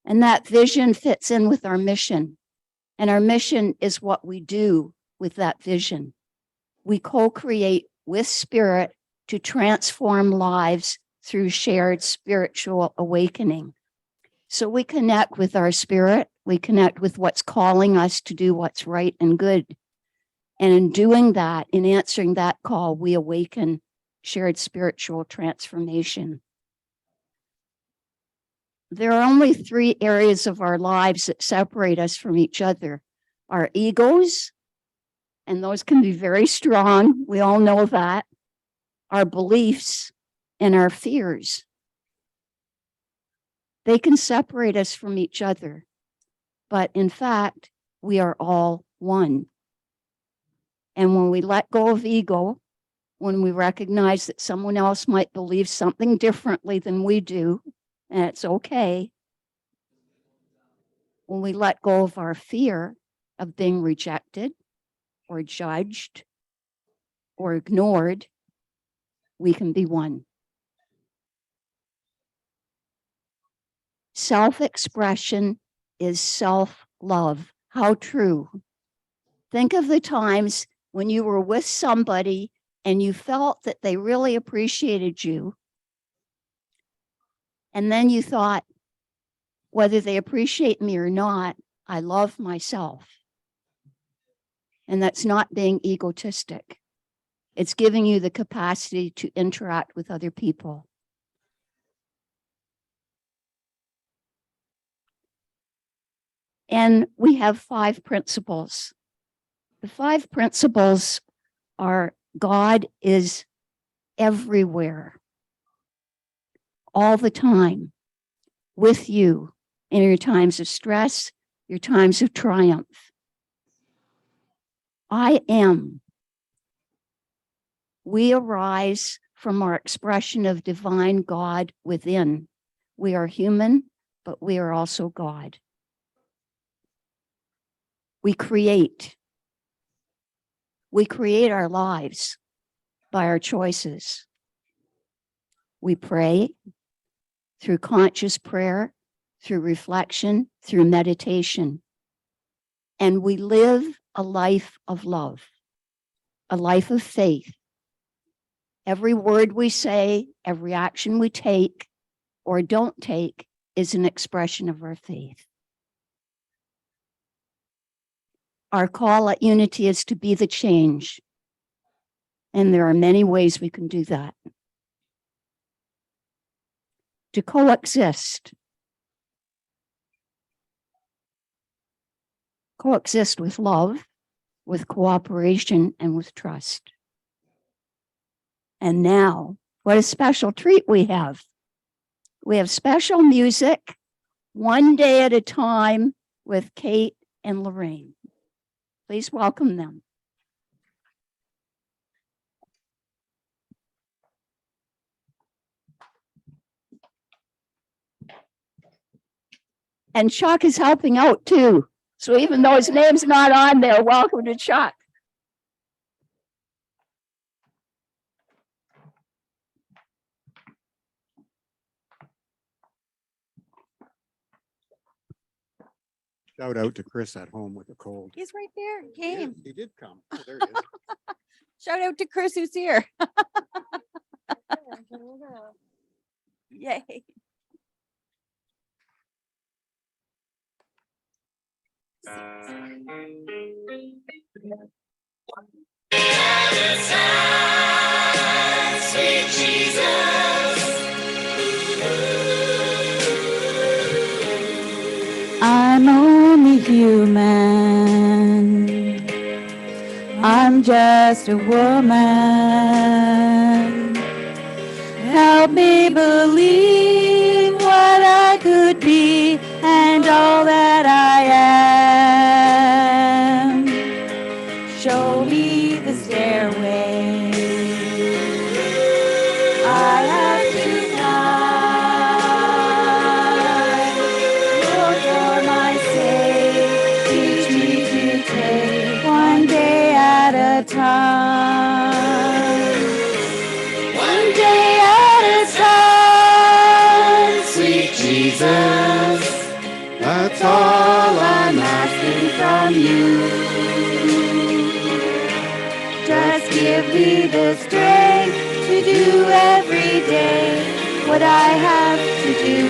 And that vision fits in with our mission. And our mission is what we do with that vision. We co-create with Spirit to transform lives through shared spiritual awakening. So we connect with our spirit, we connect with what's calling us to do what's right and good. And in doing that, in answering that call, we awaken shared spiritual transformation. There are only 3 areas of our lives that separate us from each other. Our egos, and those can be very strong. We all know that. Our beliefs and our fears. They can separate us from each other, but in fact, we are all one. And when we let go of ego, when we recognize that someone else might believe something differently than we do, and it's okay, when we let go of our fear of being rejected or judged or ignored, we can be one. Self-expression is self-love. How true. Think of the times when you were with somebody and you felt that they really appreciated you. And then you thought, whether they appreciate me or not, I love myself. And that's not being egotistic. It's giving you the capacity to interact with other people. And we have 5 principles. The 5 principles are: God is everywhere, all the time, with you in your times of stress, your times of triumph. I am. We arise from our expression of divine God within. We are human, but we are also God. We create. We create our lives by our choices. We pray through conscious prayer, through reflection, through meditation. And we live a life of love, a life of faith. Every word we say, every action we take or don't take is an expression of our faith. Our call at Unity is to be the change. And there are many ways we can do that. To coexist. Coexist with love, with cooperation, and with trust. And now, what a special treat we have. We have special music, one day at a time, with Kate and Lorraine. Please welcome them. And Chuck is helping out too. So even though his name's not on there, welcome to Chuck. Shout out to Chris at home with a cold. He's right there. He came. He did come. Oh, there he is. Shout out to Chris who's here. Yay. Sweet Jesus. I'm only human. I'm just a woman. Help me believe what I could be and all that I am. Show me the stairway I have to climb. Lord, for my sake, teach me to take one day at a time. One day at a time, sweet Jesus. from you. Just give me the strength to do every day what I have to do.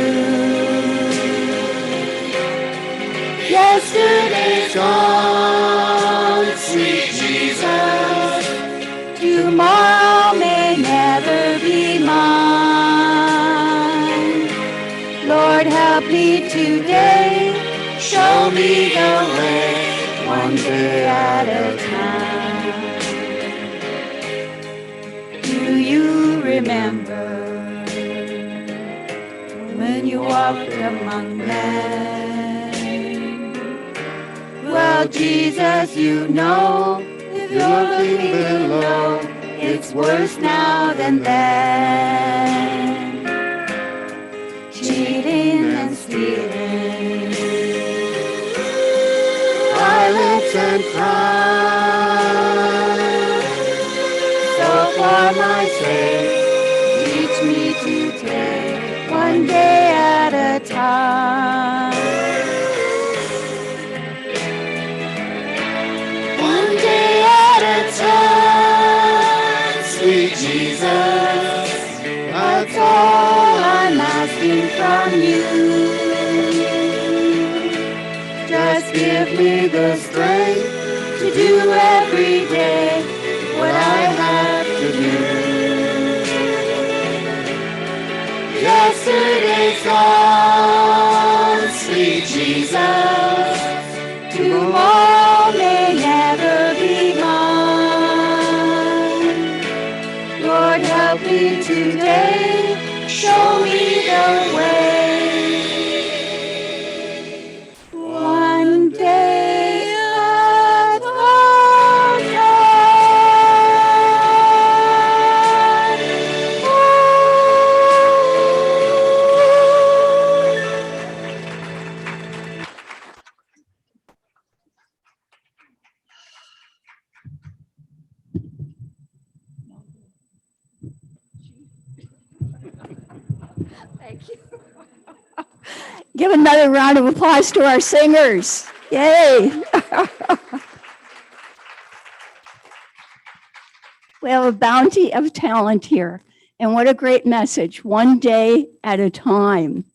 Yesterday's gone, sweet Jesus. Tomorrow may never be mine. Lord, help me today. Show me the way, one day at a time. Do you remember when you walked among men? Well, Jesus, you know, if you're looking below, it's worse now than then. Cheating and stealing, violence and crime. So for my sake, teach me to take one day at a time. One day at a time, sweet Jesus. That's all I'm asking from you. Just give me the strength to do every day what I have to do. Yesterday's gone, sweet Jesus. Tomorrow may never be mine. Lord, help me today. Show me the way. One day at a Thank you. Give another round of applause to our singers. Yay. We have a bounty of talent here. And what a great message. One day at a time.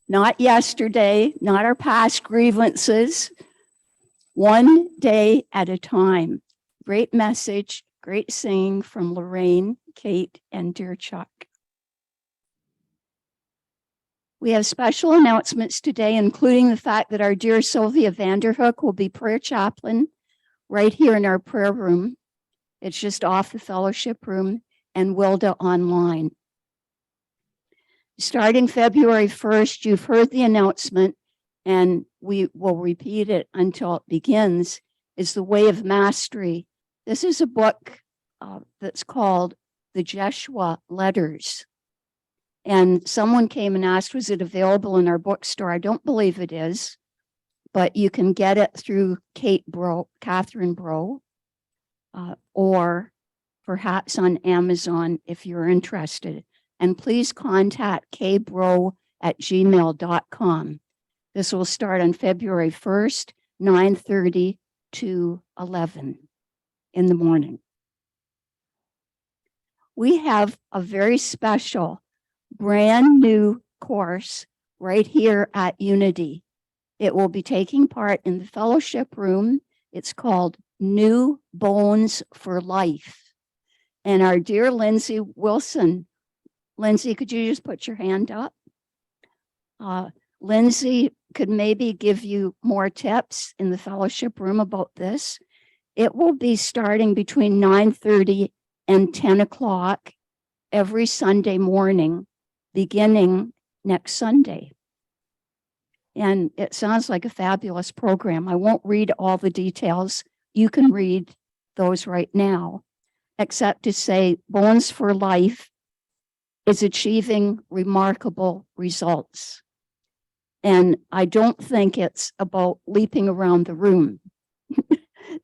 Not yesterday, not our past grievances. One day at a time. Great message, great singing from Lorraine, Kate, and dear Chuck. We have special announcements today, including the fact that our dear Sylvia Vanderhook will be prayer chaplain right here in our prayer room. It's just off the fellowship room, and Wilda online. Starting February 1st, you've heard the announcement, and we will repeat it until it begins, is The Way of Mastery. This is a book that's called The Jeshua Letters. And someone came and asked, was it available in our bookstore? I don't believe it is, but you can get it through Catherine Bro, or perhaps on Amazon if you're interested. And please contact kbro@gmail.com. This will start on February 1st, 9:30 to 11 in the morning. We have a very special brand new course right here at Unity. It will be taking part in the fellowship room. It's called New Bones for Life. And our dear Lindsay Wilson, Lindsay, could you just put your hand up? Lindsay could maybe give you more tips in the fellowship room about this. It will be starting between 9:30 and 10 o'clock every Sunday morning, beginning next Sunday. And it sounds like a fabulous program. I won't read all the details. You can read those right now, except to say Bones for Life is achieving remarkable results. And I don't think it's about leaping around the room.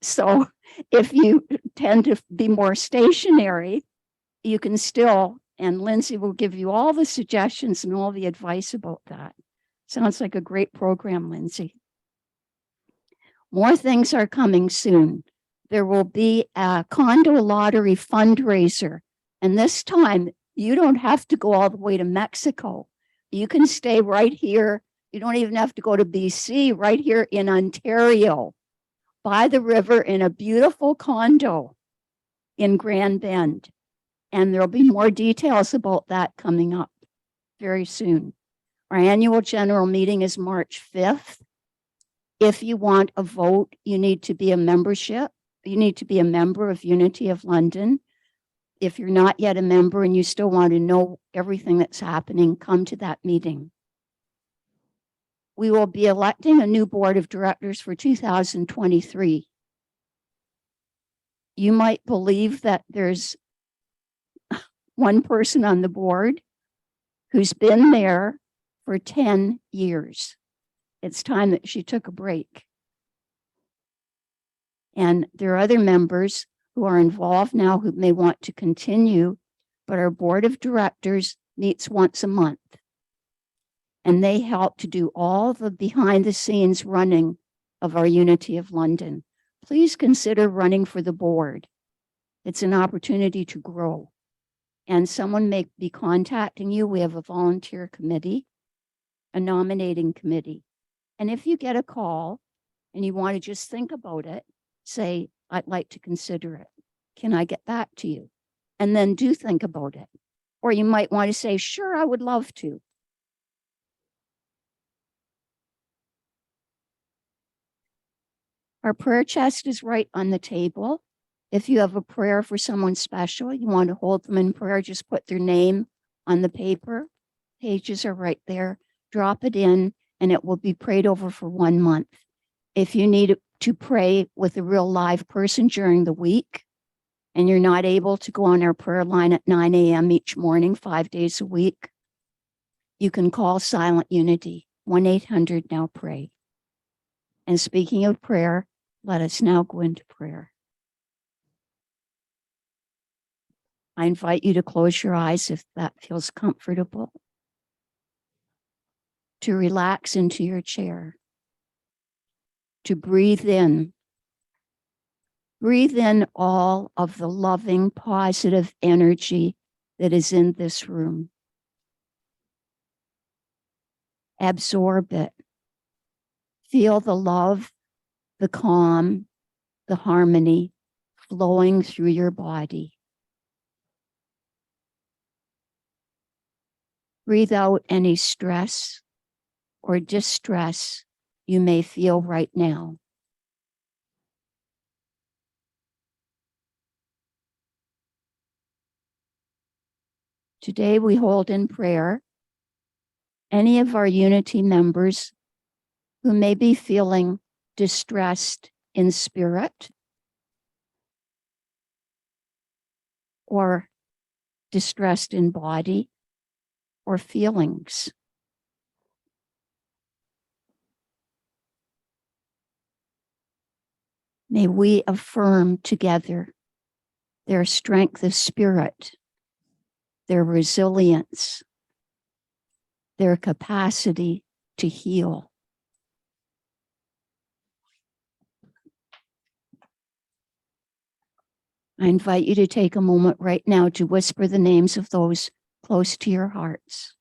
So if you tend to be more stationary, you can still, and Lindsay will give you all the suggestions and all the advice about that. Sounds like a great program, Lindsay. More things are coming soon. There will be a condo lottery fundraiser. And this time, you don't have to go all the way to Mexico. You can stay right here. You don't even have to go to BC, right here in Ontario, by the river in a beautiful condo in Grand Bend. And there'll be more details about that coming up very soon. Our annual general meeting is March 5th. If you want a vote, you need to be a membership. You need to be a member of Unity of London. If you're not yet a member and you still want to know everything that's happening, come to that meeting. We will be electing a new board of directors for 2023. You might believe that there's one person on the board who's been there for 10 years. It's time that she took a break. And there are other members who are involved now who may want to continue, but our board of directors meets once a month. And they help to do all the behind the scenes running of our Unity of London. Please consider running for the board. It's an opportunity to grow. And someone may be contacting you. We have a volunteer committee, a nominating committee. And if you get a call and you want to just think about it, say, I'd like to consider it. Can I get back to you? And then do think about it. Or you might want to say, sure, I would love to. Our prayer chest is right on the table. If you have a prayer for someone special, you want to hold them in prayer, just put their name on the paper. Pages are right there. Drop it in and it will be prayed over for 1 month. If you need to pray with a real live person during the week and you're not able to go on our prayer line at 9 a.m. each morning, 5 days a week, you can call Silent Unity, 1-800-NOW-PRAY. And speaking of prayer, let us now go into prayer. I invite you to close your eyes if that feels comfortable, to relax into your chair, to breathe in. Breathe in all of the loving, positive energy that is in this room. Absorb it. Feel the love, the calm, the harmony flowing through your body. Breathe out any stress or distress you may feel right now. Today we hold in prayer any of our Unity members who may be feeling distressed in spirit or distressed in body or feelings. May we affirm together their strength of spirit, their resilience, their capacity to heal. I invite you to take a moment right now to whisper the names of those close to your hearts.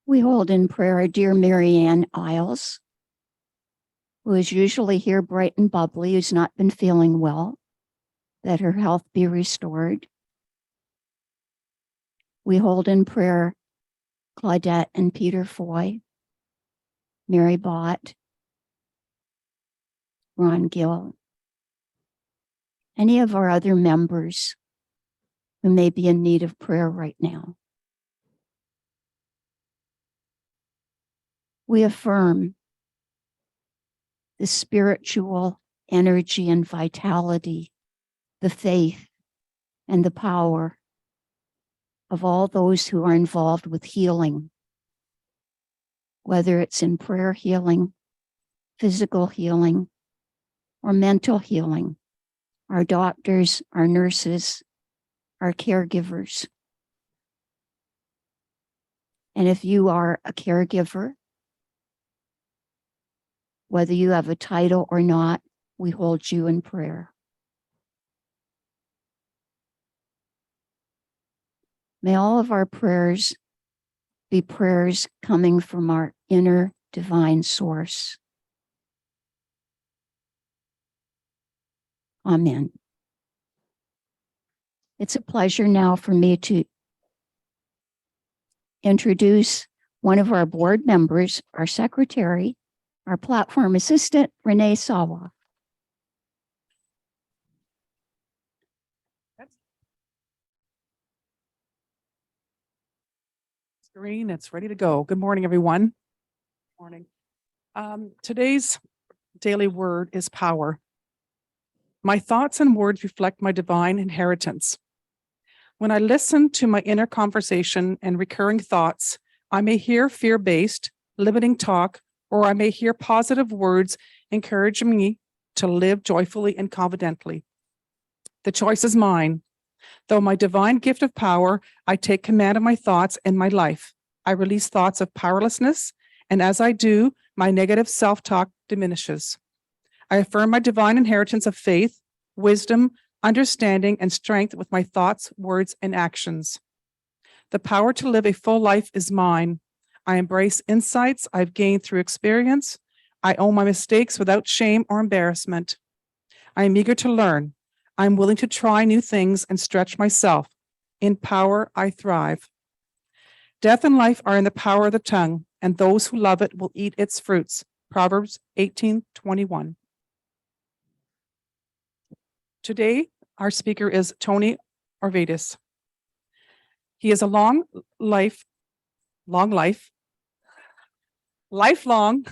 We hold in prayer our dear Marianne Isles, who is usually here bright and bubbly, who's not been feeling well, that her health be restored. We hold in prayer Claudette and Peter Foy, Mary Bott, Ron Gill, any of our other members who may be in need of prayer right now. We affirm the spiritual energy and vitality, the faith and the power of all those who are involved with healing whether it's in prayer healing, physical healing, or mental healing, our doctors, our nurses, our caregivers. And if you are a caregiver, whether you have a title or not, we hold you in prayer. May all of our prayers be prayers coming from our inner divine source. Amen. It's a pleasure now for me to introduce one of our board members, our secretary, our platform assistant, Renee Sawa. Screen, it's ready to go. Good morning, everyone. Morning. Today's daily word is power. My thoughts and words reflect my divine inheritance. When I listen to my inner conversation and recurring thoughts, I may hear fear-based, limiting talk, or I may hear positive words encouraging me to live joyfully and confidently. The choice is mine. Though my divine gift of power, I take command of my thoughts and my life. I release thoughts of powerlessness, and as I do, my negative self-talk diminishes. I affirm my divine inheritance of faith, wisdom, understanding, and strength with my thoughts, words, and actions. The power to live a full life is mine. I embrace insights I've gained through experience. I own my mistakes without shame or embarrassment. I am eager to learn. I'm willing to try new things and stretch myself. In power, I thrive. Death and life are in the power of the tongue, and those who love it will eat its fruits. Proverbs 18:21. Today, our speaker is Tony Orvaidis. He is a lifelong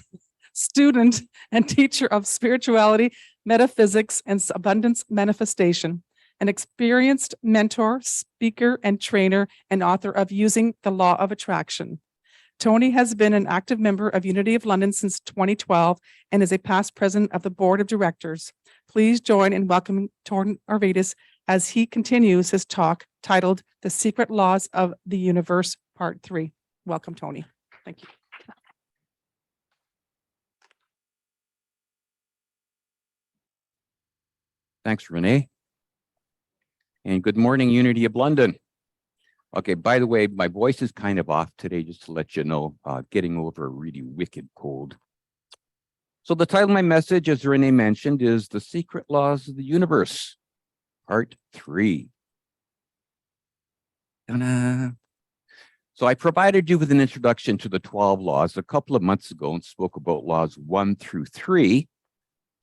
student and teacher of spirituality, metaphysics, and abundance manifestation, an experienced mentor, speaker, and trainer, and author of Using the Law of Attraction. Tony has been an active member of Unity of London since 2012 and is a past president of the board of directors. Please join in welcoming Tony Orvaidis as he continues his talk titled The Secret Laws of the Universe, Part 3. Welcome, Tony. Thank you. Thanks, Renee. And good morning, Unity of London. Okay, by the way, my voice is kind of off today, just to let you know, getting over a really wicked cold. So the title of my message, as Renee mentioned, is The Secret Laws of the Universe, Part 3. Ta-da. So I provided you with an introduction to the 12 laws a couple of months ago and spoke about laws 1 through 3,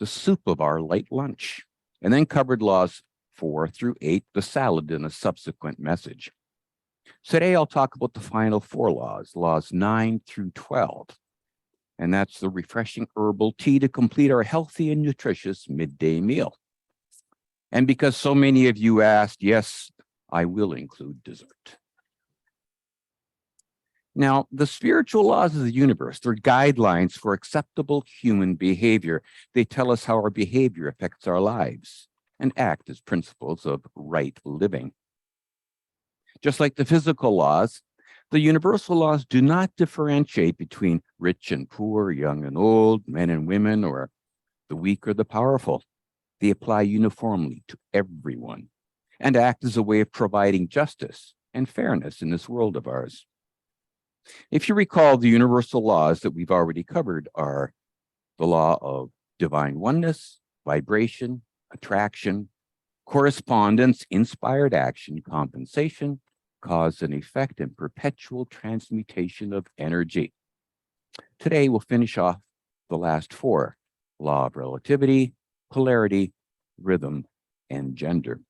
the soup of our light lunch, and then covered laws 4 through 8, the salad, in a subsequent message. Today, I'll talk about the final 4 laws, laws 9 through 12. And that's the refreshing herbal tea to complete our healthy and nutritious midday meal. And because so many of you asked, yes, I will include dessert. Now, the spiritual laws of the universe, they're guidelines for acceptable human behavior. They tell us how our behavior affects our lives and act as principles of right living. Just like the physical laws, the universal laws do not differentiate between rich and poor, young and old, men and women, or the weak or the powerful. They apply uniformly to everyone and act as a way of providing justice and fairness in this world of ours. If you recall, the universal laws that we've already covered are the law of divine oneness, vibration, attraction, correspondence, inspired action, compensation, cause and effect, and perpetual transmutation of energy. Today, we'll finish off the last 4, law of relativity, polarity, rhythm, and gender.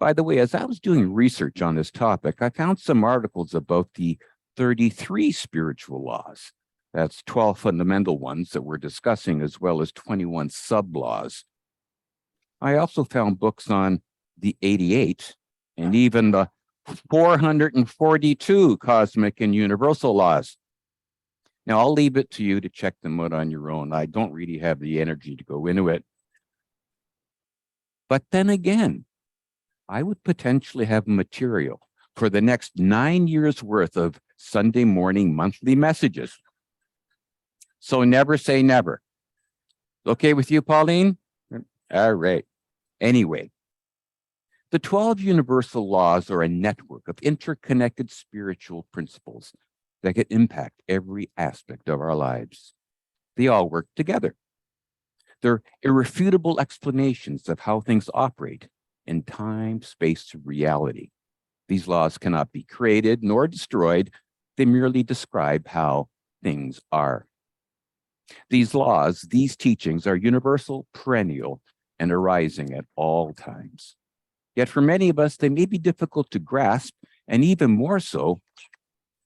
By the way, as I was doing research on this topic, I found some articles about the 33 spiritual laws. That's 12 fundamental ones that we're discussing, as well as 21 sub-laws. I also found books on the 88 and even the 442 cosmic and universal laws. Now, I'll leave it to you to check them out on your own. I don't really have the energy to go into it. But then again, I would potentially have material for the next 9 years worth of Sunday morning monthly messages. So never say never. Okay with you, Pauline? All right. Anyway, the 12 universal laws are a network of interconnected spiritual principles that can impact every aspect of our lives. They all work together. They're irrefutable explanations of how things operate in time, space, reality. These laws cannot be created nor destroyed. They merely describe how things are. These laws, these teachings are universal, perennial, and arising at all times. Yet for many of us, they may be difficult to grasp and even more so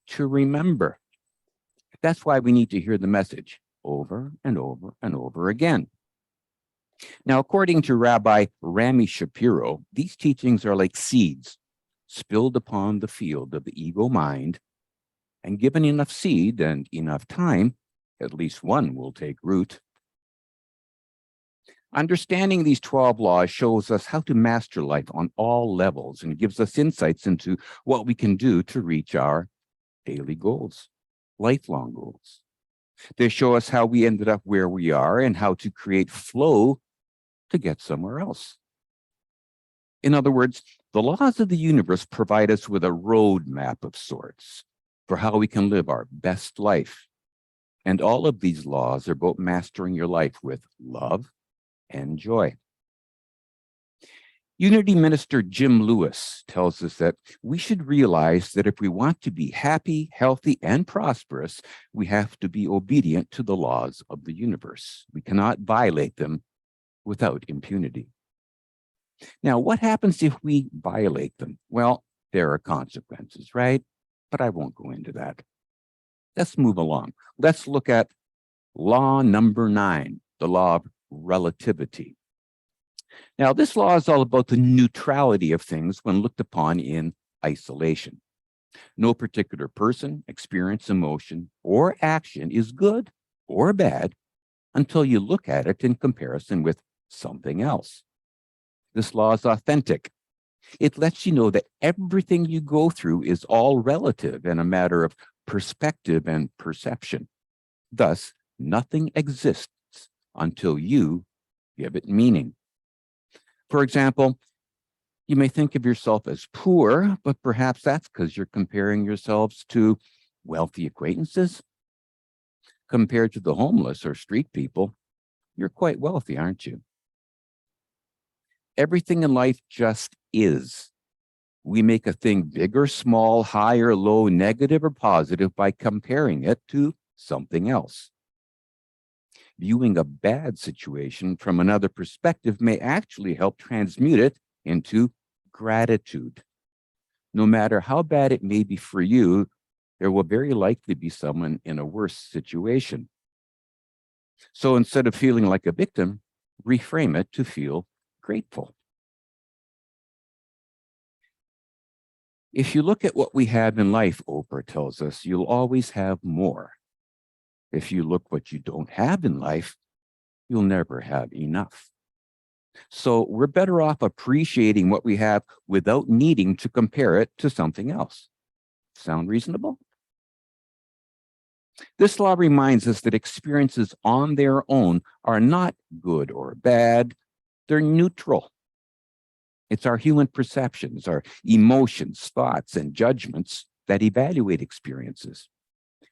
to remember. That's why we need to hear the message over and over and over again. Now, according to Rabbi Rami Shapiro, these teachings are like seeds spilled upon the field of the ego mind, and given enough seed and enough time, at least one will take root. Understanding these 12 laws shows us how to master life on all levels and gives us insights into what we can do to reach our daily goals, lifelong goals. They show us how we ended up where we are and how to create flow to get somewhere else. In other words, the laws of the universe provide us with a roadmap of sorts for how we can live our best life. And all of these laws are about mastering your life with love and joy. Unity Minister Jim Lewis tells us that we should realize that if we want to be happy, healthy, and prosperous, we have to be obedient to the laws of the universe. We cannot violate them without impunity. Now, what happens if we violate them? Well, there are consequences, right? But I won't go into that. Let's move along. Let's look at law number 9, the law of relativity. Now, this law is all about the neutrality of things when looked upon in isolation. No particular person, experience, emotion, or action is good or bad until you look at it in comparison with something else. This law is authentic. It lets you know that everything you go through is all relative and a matter of perspective and perception. Thus, nothing exists until you give it meaning. For example, you may think of yourself as poor, but perhaps that's because you're comparing yourselves to wealthy acquaintances. Compared to the homeless or street people, you're quite wealthy, aren't you? Everything in life just is. We make a thing big or small, high or low, negative or positive by comparing it to something else. Viewing a bad situation from another perspective may actually help transmute it into gratitude. No matter how bad it may be for you, there will very likely be someone in a worse situation. So instead of feeling like a victim, reframe it to feel grateful. If you look at what we have in life, Oprah tells us, you'll always have more. If you look what you don't have in life, you'll never have enough. So we're better off appreciating what we have without needing to compare it to something else. Sound reasonable? This law reminds us that experiences on their own are not good or bad. They're neutral. It's our human perceptions, our emotions, thoughts, and judgments that evaluate experiences.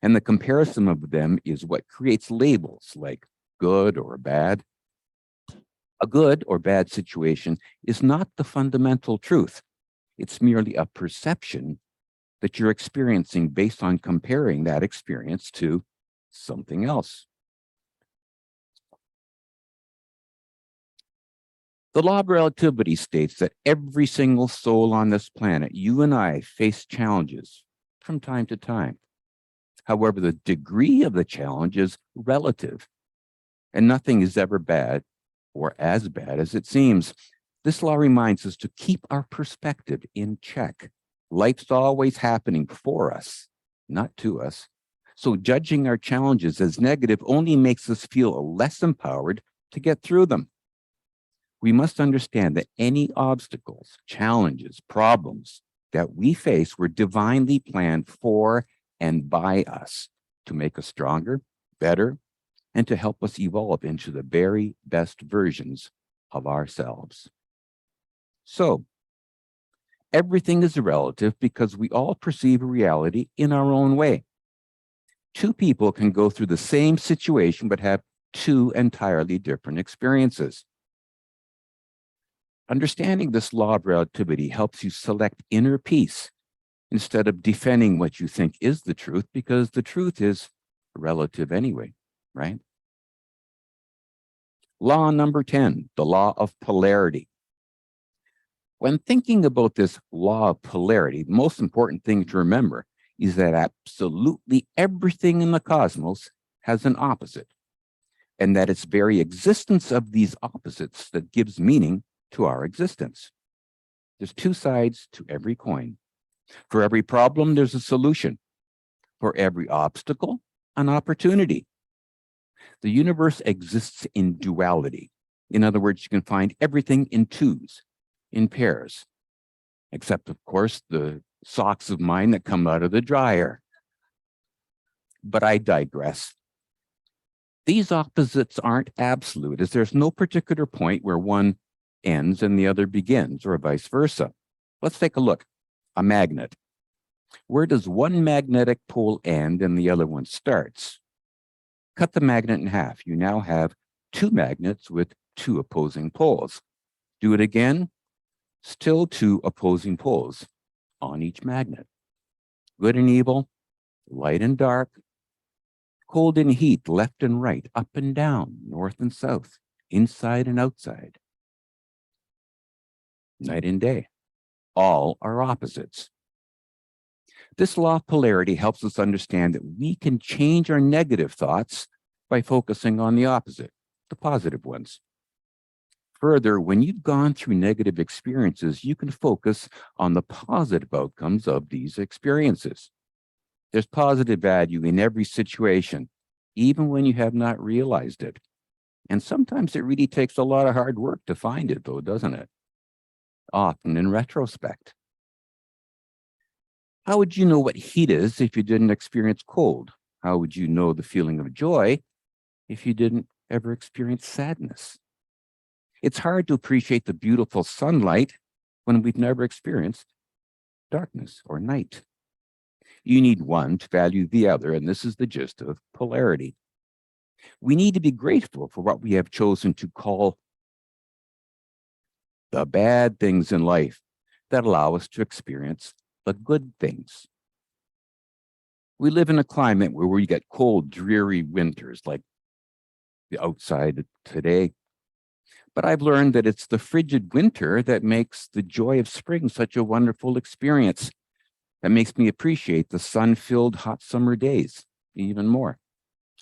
And the comparison of them is what creates labels like good or bad. A good or bad situation is not the fundamental truth. It's merely a perception that you're experiencing based on comparing that experience to something else. The law of relativity states that every single soul on this planet, you and I, face challenges from time to time. However, the degree of the challenge is relative, and nothing is ever bad or as bad as it seems. This law reminds us to keep our perspective in check. Life's always happening for us, not to us. So judging our challenges as negative only makes us feel less empowered to get through them. We must understand that any obstacles, challenges, problems that we face were divinely planned for and by us to make us stronger, better, and to help us evolve into the very best versions of ourselves. So, everything is relative because we all perceive reality in our own way. Two people can go through the same situation but have two entirely different experiences. Understanding this law of relativity helps you select inner peace instead of defending what you think is the truth, because the truth is relative anyway, right? Law number 10, the law of polarity. When thinking about this law of polarity, the most important thing to remember is that absolutely everything in the cosmos has an opposite, and that it's very existence of these opposites that gives meaning to our existence. There's two sides to every coin. For every problem, there's a solution. For every obstacle, an opportunity. The universe exists in duality. In other words, you can find everything in twos, in pairs, except, of course, the socks of mine that come out of the dryer. But I digress. These opposites aren't absolute, as there's no particular point where one ends and the other begins, or vice versa. Let's take a look. A magnet. Where does one magnetic pole end and the other one starts? Cut the magnet in half. You now have two magnets with two opposing poles. Do it again. Still two opposing poles on each magnet. Good and evil, light and dark, cold and heat, left and right, up and down, north and south, inside and outside. Night and day, all are opposites. This law of polarity helps us understand that we can change our negative thoughts by focusing on the opposite, the positive ones. Further, when you've gone through negative experiences, you can focus on the positive outcomes of these experiences. There's positive value in every situation, even when you have not realized it. And sometimes it really takes a lot of hard work to find it, though, doesn't it? Often in retrospect. How would you know what heat is if you didn't experience cold? How would you know the feeling of joy if you didn't ever experience sadness? It's hard to appreciate the beautiful sunlight when we've never experienced darkness or night. You need one to value the other, and this is the gist of polarity. We need to be grateful for what we have chosen to call the bad things in life that allow us to experience the good things. We live in a climate where we get cold, dreary winters like the outside today. But I've learned that it's the frigid winter that makes the joy of spring such a wonderful experience. That makes me appreciate the sun-filled hot summer days even more.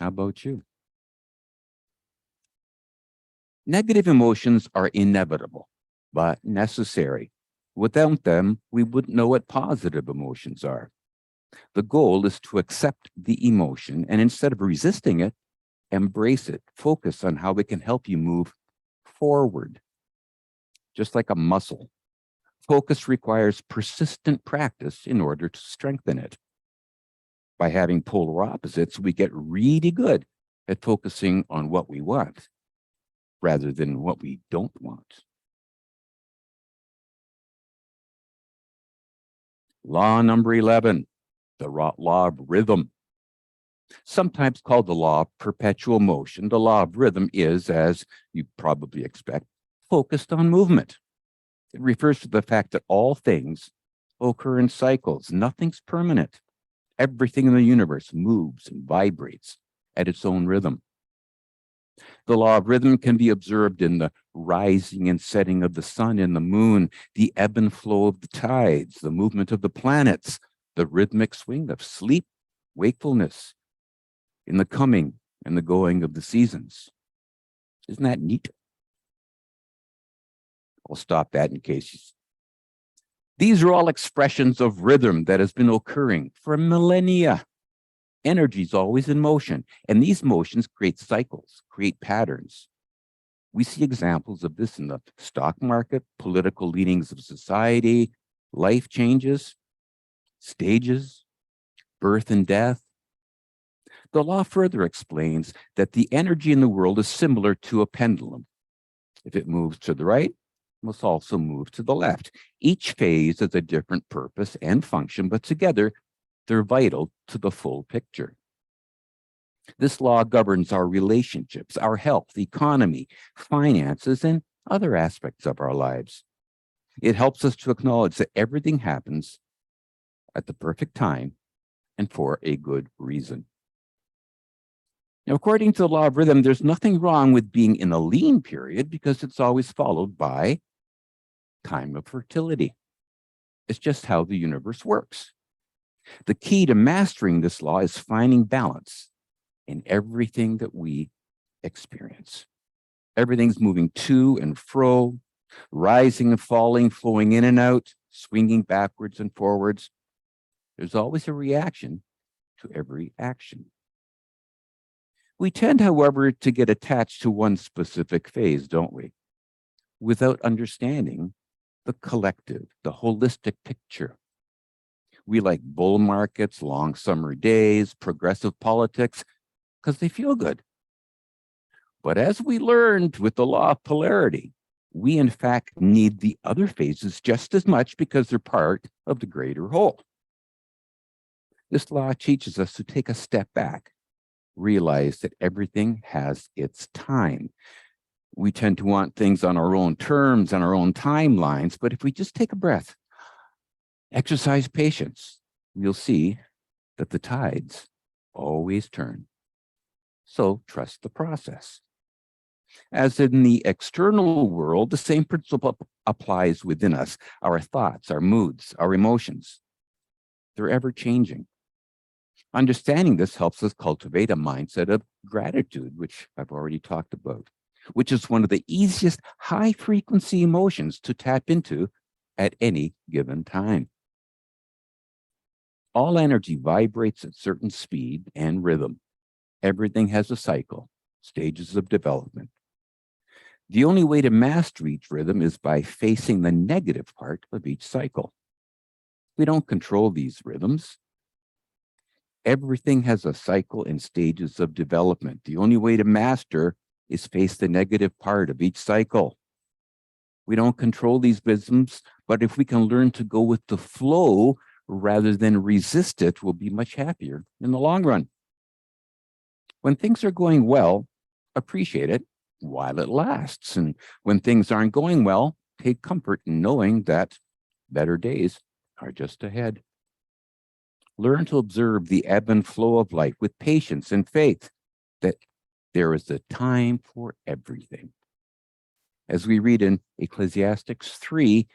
How about you? Negative emotions are inevitable, but necessary. Without them, we wouldn't know what positive emotions are. The goal is to accept the emotion and instead of resisting it, embrace it. Focus on how it can help you move forward, just like a muscle. Focus requires persistent practice in order to strengthen it. By having polar opposites, we get really good at focusing on what we want rather than what we don't want. Law number 11, the law of rhythm. Sometimes called the law of perpetual motion, the law of rhythm is, as you probably expect, focused on movement. It refers to the fact that all things occur in cycles. Nothing's permanent. Everything in the universe moves and vibrates at its own rhythm. The law of rhythm can be observed in the rising and setting of the sun and the moon, the ebb and flow of the tides, the movement of the planets, the rhythmic swing of sleep, wakefulness, in the coming and the going of the seasons. Isn't that neat? I'll stop that in case you... These are all expressions of rhythm that has been occurring for millennia. Energy is always in motion, and these motions create cycles, create patterns. We see examples of this in the stock market, political leanings of society, life changes, stages, birth and death. The law further explains that the energy in the world is similar to a pendulum. If it moves to the right, it must also move to the left. Each phase has a different purpose and function, but together they're vital to the full picture. This law governs our relationships, our health, economy, finances, and other aspects of our lives. It helps us to acknowledge that everything happens at the perfect time and for a good reason. Now, according to the law of rhythm, there's nothing wrong with being in a lean period because it's always followed by time of fertility. It's just how the universe works. The key to mastering this law is finding balance in everything that we experience. Everything's moving to and fro, rising and falling, flowing in and out, swinging backwards and forwards. There's always a reaction to every action. We tend, however, to get attached to one specific phase, don't we? Without understanding the collective, the holistic picture. We like bull markets, long summer days, progressive politics, because they feel good. But as we learned with the law of polarity, we in fact need the other phases just as much because they're part of the greater whole. This law teaches us to take a step back, realize that everything has its time. We tend to want things on our own terms, on our own timelines, but if we just take a breath, exercise patience, you'll see that the tides always turn. So trust the process. As in the external world, the same principle applies within us. Our thoughts, our moods, our emotions, they're ever changing. Understanding this helps us cultivate a mindset of gratitude, which I've already talked about, which is one of the easiest high frequency emotions to tap into at any given time. All energy vibrates at certain speed and rhythm. Everything has a cycle, stages of development. The only way to master each rhythm is by facing the negative part of each cycle. We don't control these rhythms. Everything has a cycle and stages of development. The only way to master is face the negative part of each cycle. We don't control these rhythms, but if we can learn to go with the flow rather than resist it, we'll be much happier in the long run. When things are going well, appreciate it while it lasts. And when things aren't going well, take comfort in knowing that better days are just ahead. Learn to observe the ebb and flow of life with patience and faith that there is a time for everything. As we read in Ecclesiastes 3,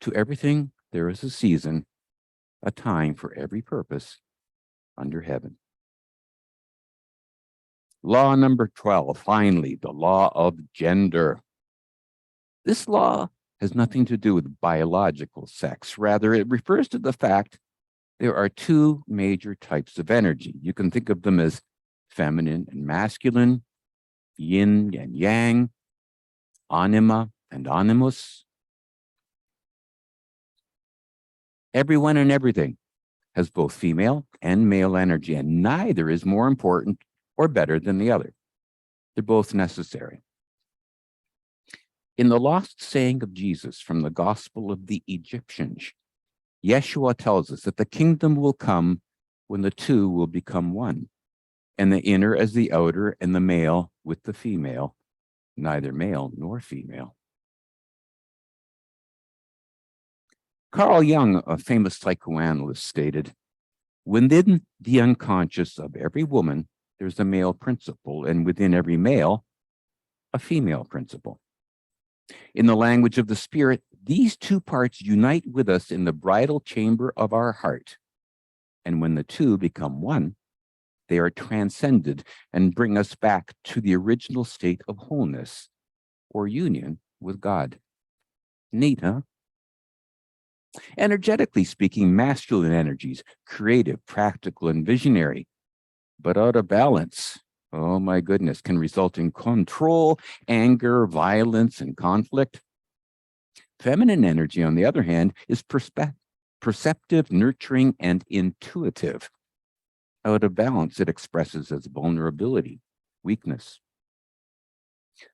to everything there is a season, a time for every purpose under heaven. Law number 12, finally, the law of gender. This law has nothing to do with biological sex. Rather, it refers to the fact there are two major types of energy. You can think of them as feminine and masculine, yin and yang, anima and animus. Everyone and everything has both female and male energy, and neither is more important or better than the other. They're both necessary. In the lost saying of Jesus from the Gospel of the Egyptians, Yeshua tells us that the kingdom will come when the two will become one, and the inner as the outer, and the male with the female, neither male nor female. Carl Jung, a famous psychoanalyst, stated, within the unconscious of every woman, there's a male principle, and within every male, a female principle. In the language of the spirit, these two parts unite with us in the bridal chamber of our heart. And when the two become one, they are transcended and bring us back to the original state of wholeness or union with God. Neat, huh? Energetically speaking, masculine energies, creative, practical, and visionary, But out of balance, oh my goodness, can result in control, anger, violence, and conflict. Feminine energy, on the other hand, is perceptive, nurturing, and intuitive. Out of balance, it expresses as vulnerability, weakness.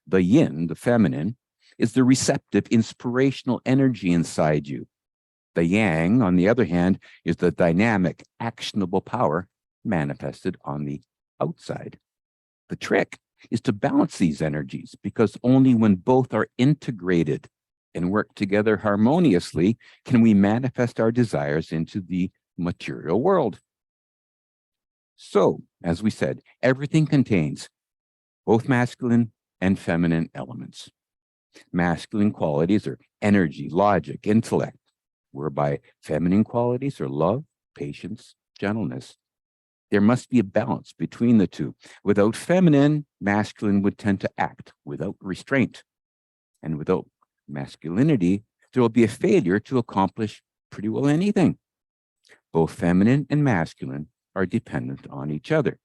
The yin, the feminine, is the receptive, inspirational energy inside you. The yang, on the other hand, is the dynamic, actionable power manifested on the outside. The trick is to balance these energies, because only when both are integrated and work together harmoniously can we manifest our desires into the material world. So, as we said, everything contains both masculine and feminine elements. Masculine qualities are energy, logic, intellect, whereby feminine qualities are love, patience, gentleness. There must be a balance between the two. Without feminine, masculine would tend to act without restraint. And without masculinity, there will be a failure to accomplish pretty well anything. Both feminine and masculine are dependent on each other.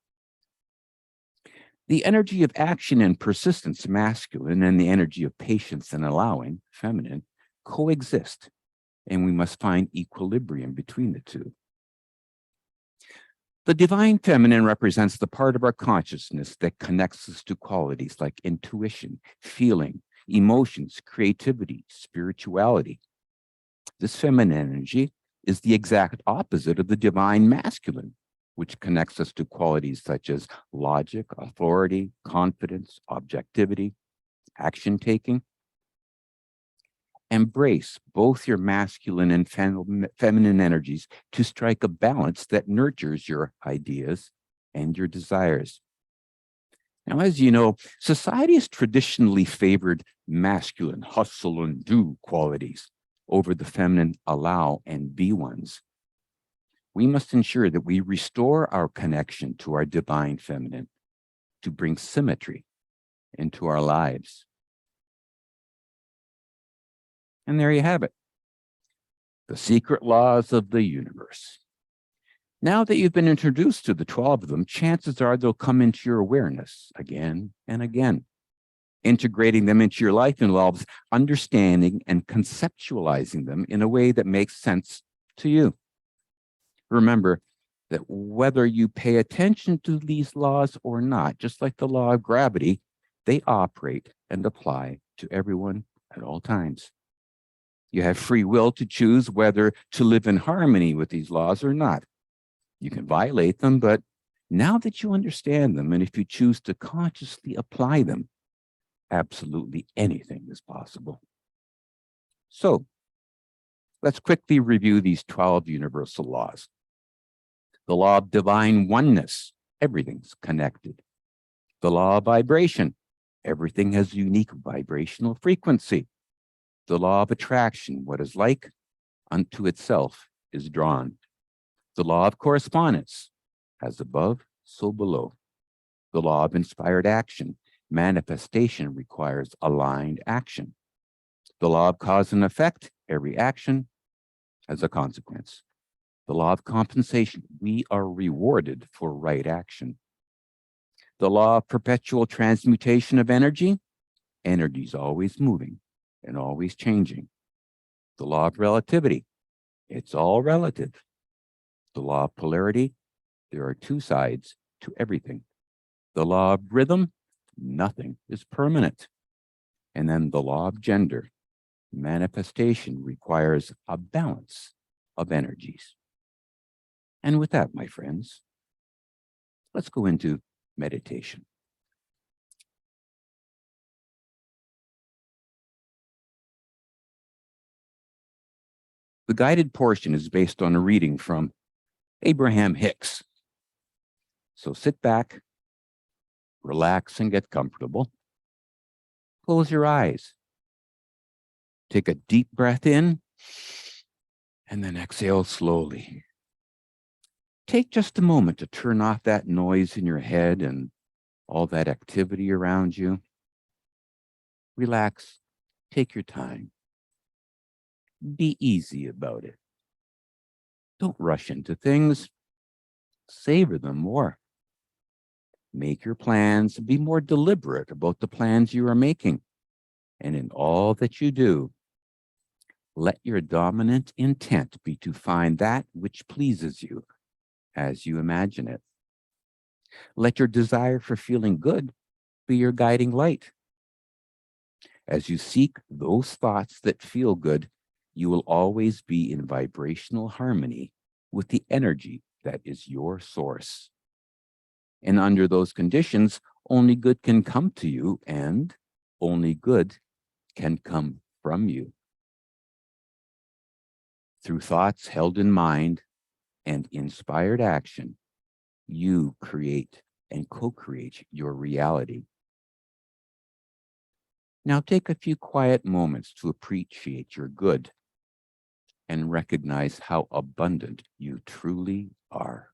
The energy of action and persistence, masculine, and the energy of patience and allowing, feminine, coexist, and we must find equilibrium between the two. The divine feminine represents the part of our consciousness that connects us to qualities like intuition, feeling, emotions, creativity, spirituality. This feminine energy is the exact opposite of the divine masculine, which connects us to qualities such as logic, authority, confidence, objectivity, action taking. Embrace both your masculine and feminine energies to strike a balance that nurtures your ideas and your desires. Now, as you know, society has traditionally favored masculine hustle and do qualities over the feminine allow and be ones. We must ensure that we restore our connection to our divine feminine to bring symmetry into our lives. And there you have it, the secret laws of the universe. Now that you've been introduced to the 12 of them, chances are they'll come into your awareness again and again. Integrating them into your life involves understanding and conceptualizing them in a way that makes sense to you. Remember that whether you pay attention to these laws or not, just like the law of gravity, they operate and apply to everyone at all times. You have free will to choose whether to live in harmony with these laws or not. You can violate them, but now that you understand them, and if you choose to consciously apply them, absolutely anything is possible. So let's quickly review these 12 universal laws. The law of divine oneness, everything's connected. The law of vibration, everything has unique vibrational frequency. The law of attraction, what is like unto itself is drawn. The law of correspondence, as above, so below. The law of inspired action, manifestation requires aligned action. The law of cause and effect, every action has a consequence. The law of compensation, we are rewarded for right action. The law of perpetual transmutation of energy, energy is always moving and always changing. The law of relativity, it's all relative. The law of polarity, there are two sides to everything. The law of rhythm, nothing is permanent. And then the law of gender, manifestation requires a balance of energies. And with that, my friends, let's go into meditation. The guided portion is based on a reading from Abraham Hicks. So sit back, relax, and get comfortable. Close your eyes. Take a deep breath in, and then exhale slowly. Take just a moment to turn off that noise in your head and all that activity around you. Relax, take your time. Be easy about it. Don't rush into things. Savor them more. Make your plans, be more deliberate about the plans you are making. And in all that you do, let your dominant intent be to find that which pleases you as you imagine it. Let your desire for feeling good be your guiding light. As you seek those thoughts that feel good, you will always be in vibrational harmony with the energy that is your source. And under those conditions, only good can come to you, and only good can come from you. Through thoughts held in mind and inspired action, you create and co-create your reality. Now take a few quiet moments to appreciate your good and recognize how abundant you truly are.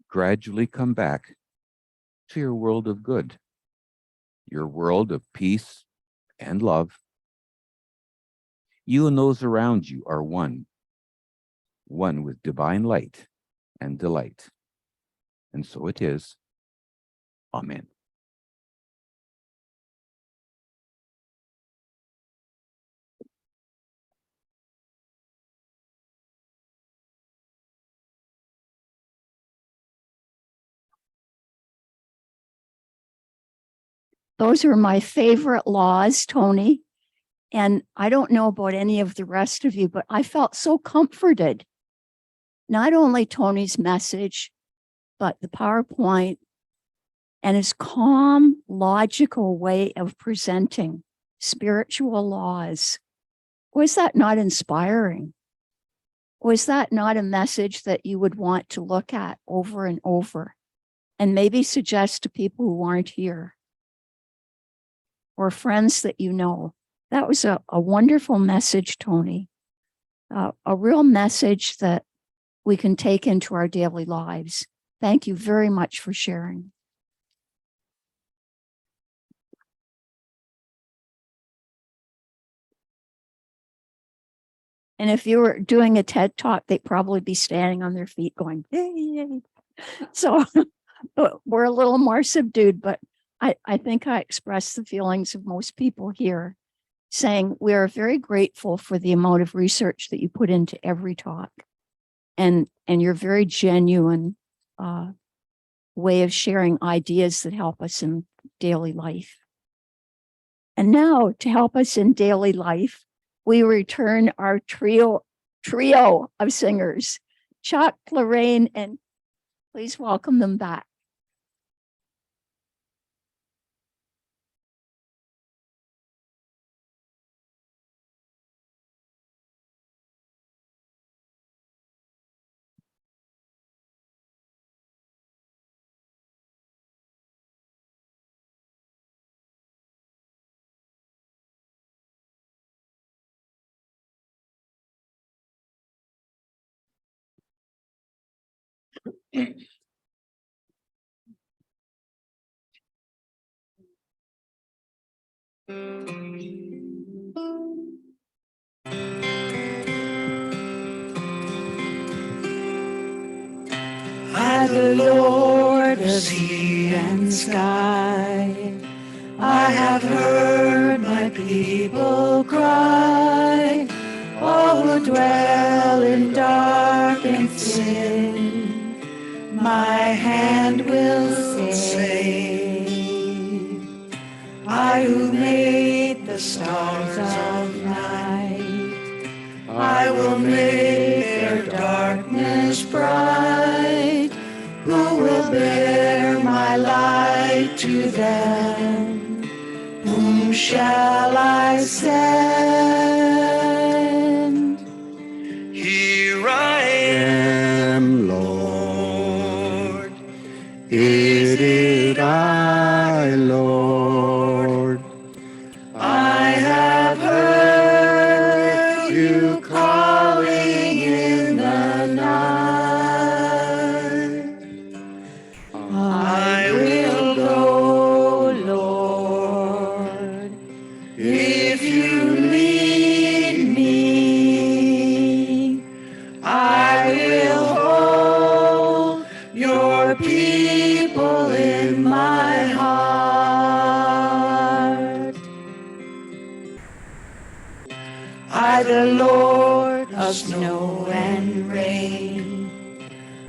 Gradually come back to your world of good, your world of peace and love. You and those around you are one with divine light and delight. And so it is. Amen. Those are my favorite laws, Tony. And I don't know about any of the rest of you, but I felt so comforted. Not only Tony's message, but the PowerPoint and his calm, logical way of presenting spiritual laws. Was that not inspiring? Was that not a message that you would want to look at over and over and maybe suggest to people who aren't here or friends that you know? That was a wonderful message, Tony. A real message that we can take into our daily lives. Thank you very much for sharing. And if you were doing a TED talk, they'd probably be standing on their feet going, yay. So we're a little more subdued, but I think I expressed the feelings of most people here, saying we are very grateful for the amount of research that you put into every talk and your very genuine way of sharing ideas that help us in daily life. And now to help us in daily life, we return our trio of singers, Chuck, Lorraine, and please welcome them back. I, the Lord of sea and sky, I have heard my people cry, all who dwell in dark and sin, my hand will save. I who made the stars of night, I will make their darkness bright. Who will bear my light to them? Whom shall I send? Here I am, Lord. It is I, Lord. I have heard you calling in the night. I will go, Lord, if you lead me. I will hold your people in my heart. I, the Lord of snow and rain,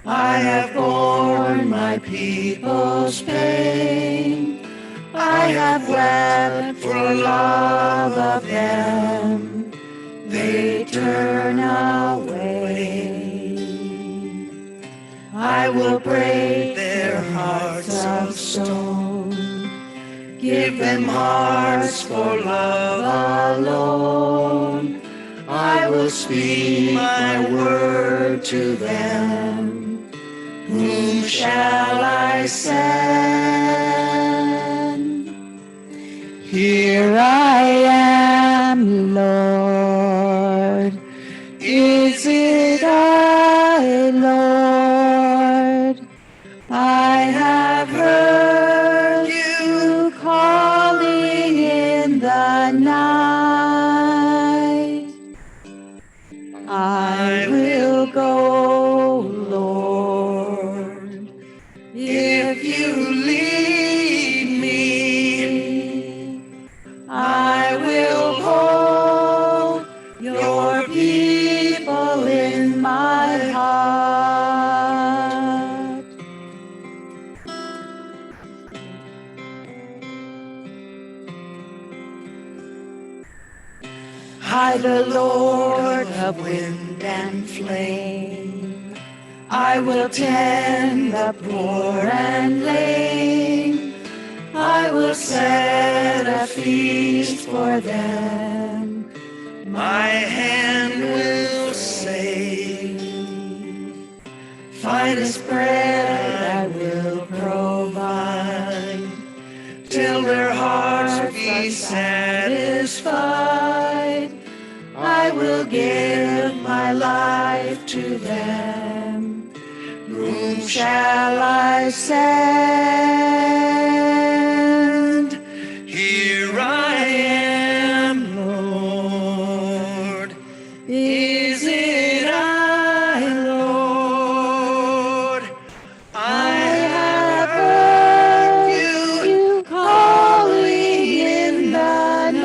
I have borne my people's pain. I have wept for love of them. They turn away. I will break their hearts of stone, give them hearts for love alone. I will speak my word to them. Whom shall I send? Here I am, Lord. Is it I, Lord? I have heard you calling in the night. I will go, Lord, if you lead me. I will hold your people in my heart. I, the Lord of wind and flame, I will tend the poor and lame. I will set a feast for them. My hand will save. Finest bread I will provide, till their hearts be satisfied. I will give my life to them. Whom shall I send? Here I am, Lord. Is it I, Lord? I have heard you calling in the night.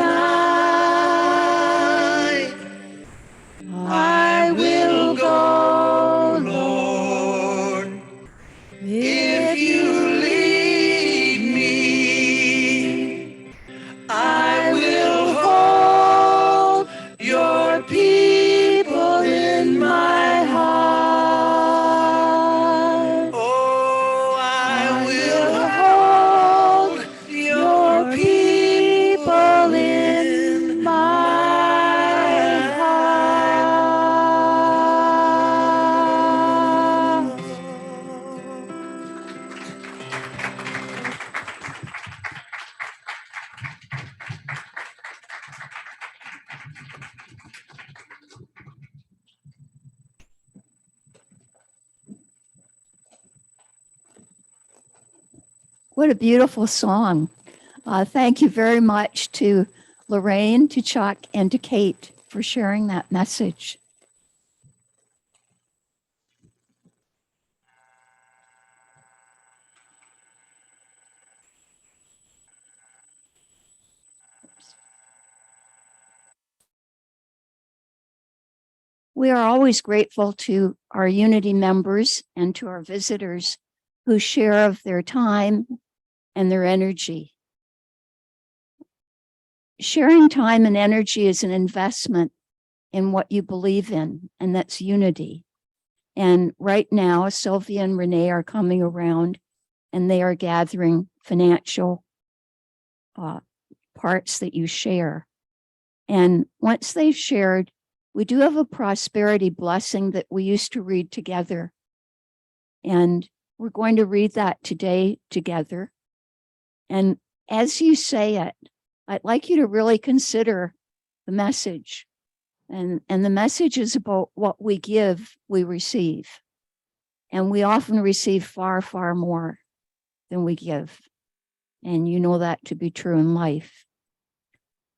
I will go, Lord, if you lead What a beautiful song. Thank you very much to Lorraine, to Chuck, and to Kate for sharing that message. We are always grateful to our Unity members and to our visitors who share of their time and their energy. Sharing time and energy is an investment in what you believe in, and that's unity. And right now, Sylvia and Renee are coming around and they are gathering financial parts that you share. And once they've shared, we do have a prosperity blessing that we used to read together. And we're going to read that today together. And as you say it, I'd like you to really consider the message. And the message is about what we give, we receive. And we often receive far, far more than we give. And you know that to be true in life.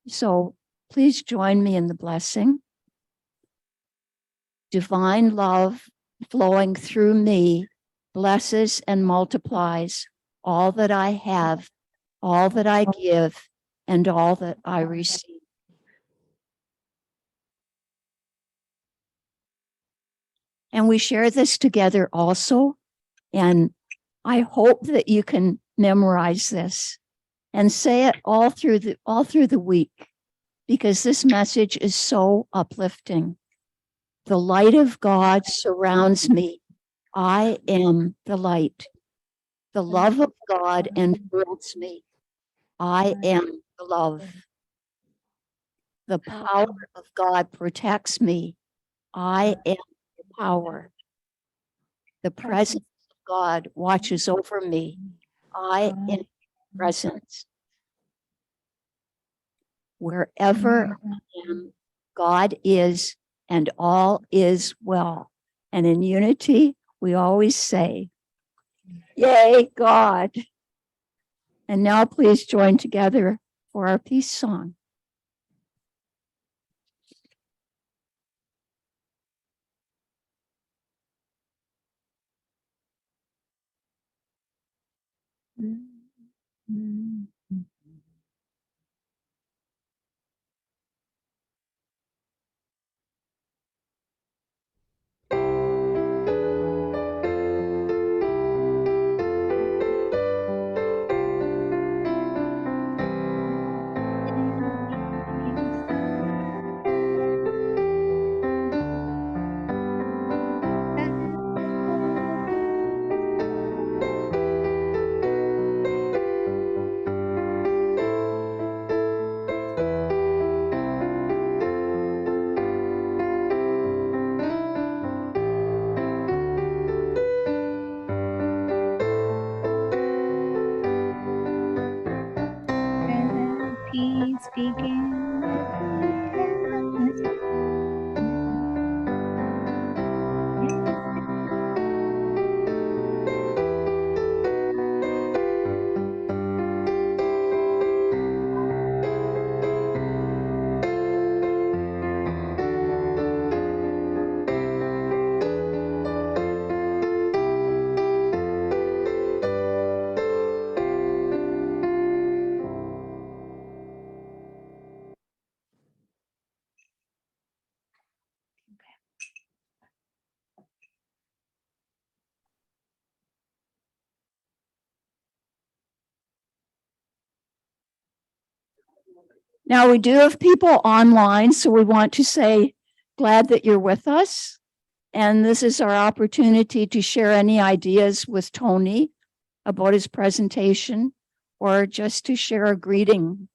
So please join me in the blessing. Divine love flowing through me blesses and multiplies all that I have, all that I give, and all that I receive. And we share this together also. And I hope that you can memorize this and say it all through the week, because this message is so uplifting. The light of God surrounds me. I am the light. The love of God enfolds me. I am the love. The power of God protects me. I am the power. The presence of God watches over me. I am presence. Wherever I am, God is, and all is well. And in unity, we always say, yay, God. And now please join together for our peace song. Peace begin. Now we do have people online, so we want to say, glad that you're with us. And this is our opportunity to share any ideas with Tony about his presentation, or just to share a greeting